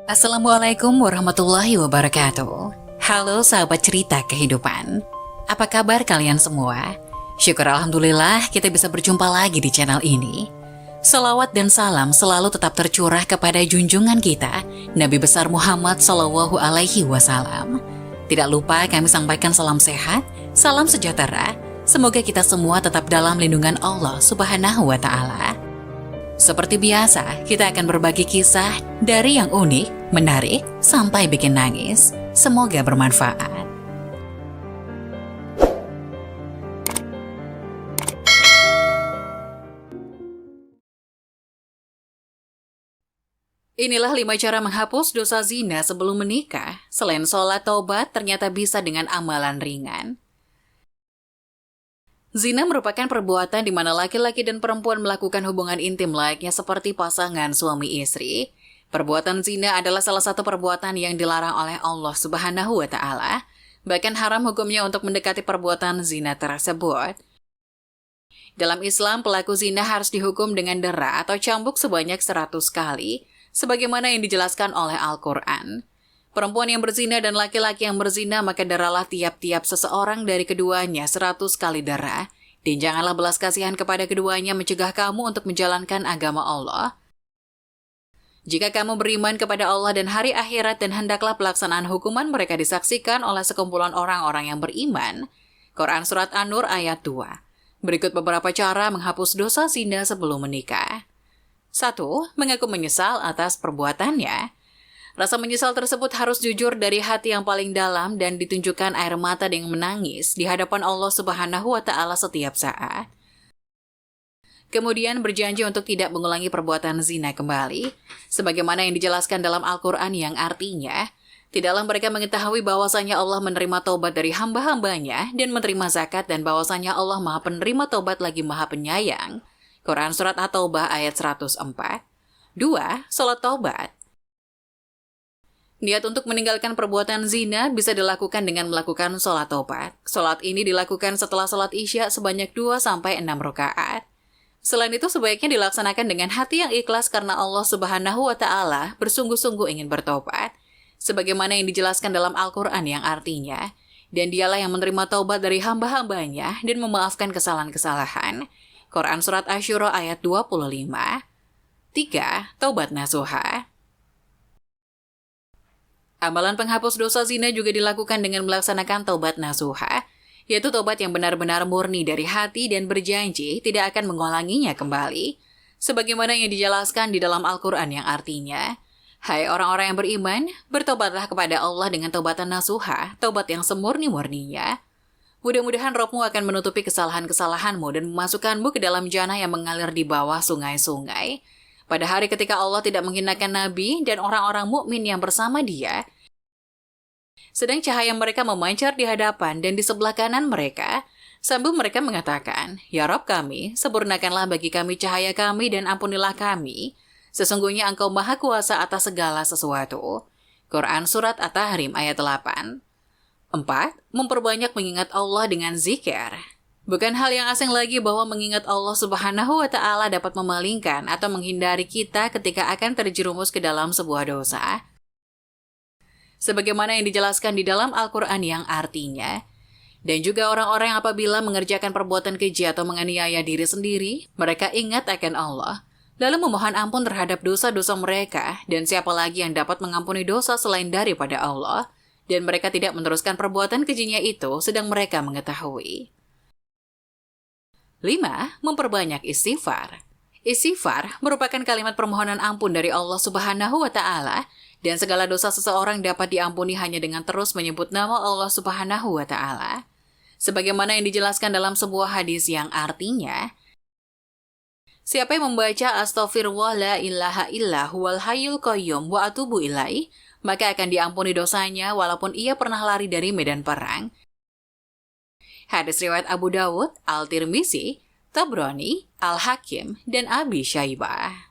Assalamualaikum warahmatullahi wabarakatuh. Halo sahabat cerita kehidupan. Apa kabar kalian semua? Syukur alhamdulillah kita bisa berjumpa lagi di channel ini. Salawat dan salam selalu tetap tercurah kepada junjungan kita, Nabi besar Muhammad Shallallahu Alaihi Wasallam. Tidak lupa kami sampaikan salam sehat, salam sejahtera. Semoga kita semua tetap dalam lindungan Allah Subhanahu wa Ta'ala. Seperti biasa, kita akan berbagi kisah dari yang unik, menarik, sampai bikin nangis. Semoga bermanfaat. Inilah 5 cara menghapus dosa zina sebelum menikah. Selain sholat taubat, ternyata bisa dengan amalan ringan. Zina merupakan perbuatan di mana laki-laki dan perempuan melakukan hubungan intim layaknya seperti pasangan suami istri. Perbuatan zina adalah salah satu perbuatan yang dilarang oleh Allah Subhanahu wa Ta'ala. Bahkan haram hukumnya untuk mendekati perbuatan zina tersebut. Dalam Islam, pelaku zina harus dihukum dengan dera atau cambuk sebanyak 100 kali, sebagaimana yang dijelaskan oleh Al-Quran. Perempuan yang berzina dan laki-laki yang berzina, maka deralah tiap-tiap seseorang dari keduanya 100 kali dera. Dan janganlah belas kasihan kepada keduanya mencegah kamu untuk menjalankan agama Allah. Jika kamu beriman kepada Allah dan hari akhirat dan hendaklah pelaksanaan hukuman mereka disaksikan oleh sekumpulan orang-orang yang beriman. Quran Surat An-Nur ayat 2. Berikut beberapa cara menghapus dosa zina sebelum menikah. 1. Mengaku menyesal atas perbuatannya. Rasa menyesal tersebut harus jujur dari hati yang paling dalam dan ditunjukkan air mata dengan menangis di hadapan Allah Subhanahu wa Ta'ala setiap saat. Kemudian berjanji untuk tidak mengulangi perbuatan zina kembali, sebagaimana yang dijelaskan dalam Al-Quran yang artinya, tidaklah mereka mengetahui bahwasanya Allah menerima taubat dari hamba-hambanya dan menerima zakat dan bahwasanya Allah Maha Penerima Taubat lagi Maha Penyayang. Quran Surat At-Taubah ayat 104. 2. Salat taubat. Niat untuk meninggalkan perbuatan zina bisa dilakukan dengan melakukan sholat taubat. Sholat ini dilakukan setelah sholat isya sebanyak 2-6 rakaat. Selain itu sebaiknya dilaksanakan dengan hati yang ikhlas karena Allah Subhanahu wa Ta'ala bersungguh-sungguh ingin bertobat. Sebagaimana yang dijelaskan dalam Al-Quran yang artinya, dan dialah yang menerima taubat dari hamba-hambanya dan memaafkan kesalahan-kesalahan. Quran Surat Asy-Syura ayat 25. 3. Taubat nasuha. Amalan penghapus dosa zina juga dilakukan dengan melaksanakan taubat nasuha, yaitu taubat yang benar-benar murni dari hati dan berjanji tidak akan mengulanginya kembali. Sebagaimana yang dijelaskan di dalam Al-Quran yang artinya, hai orang-orang yang beriman, bertobatlah kepada Allah dengan taubatan nasuha, taubat yang semurni-murninya. Mudah-mudahan rohmu akan menutupi kesalahan-kesalahanmu dan memasukkanmu ke dalam jannah yang mengalir di bawah sungai-sungai. Pada hari ketika Allah tidak menghinakan Nabi dan orang-orang mukmin yang bersama dia, sedang cahaya mereka memancar di hadapan dan di sebelah kanan mereka, sambil mereka mengatakan, Ya Rabb kami, sempurnakanlah bagi kami cahaya kami dan ampunilah kami. Sesungguhnya Engkau Maha Kuasa atas segala sesuatu. Quran Surat At-Tahrim ayat 8. 4. Memperbanyak mengingat Allah dengan zikir. Bukan hal yang asing lagi bahwa mengingat Allah Subhanahu wa Ta'ala dapat memalingkan atau menghindari kita ketika akan terjerumus ke dalam sebuah dosa. Sebagaimana yang dijelaskan di dalam Al-Quran yang artinya, dan juga orang-orang yang apabila mengerjakan perbuatan keji atau menganiaya diri sendiri, mereka ingat akan Allah, lalu memohon ampun terhadap dosa-dosa mereka, dan siapa lagi yang dapat mengampuni dosa selain daripada Allah, dan mereka tidak meneruskan perbuatan kejinya itu sedang mereka mengetahui. 5. Memperbanyak istighfar. Istighfar merupakan kalimat permohonan ampun dari Allah Subhanahu wa Ta'ala, dan segala dosa seseorang dapat diampuni hanya dengan terus menyebut nama Allah Subhanahu wa Ta'ala. Sebagaimana yang dijelaskan dalam sebuah hadis yang artinya, siapa yang membaca Astaghfirullah la ilaha illa huwal hayyul qayyum wa atubu ilaih, maka akan diampuni dosanya walaupun ia pernah lari dari medan perang. Hadis riwayat Abu Dawud, Al-Tirmizi, Tabrani, Al-Hakim, dan Abi Syaibah.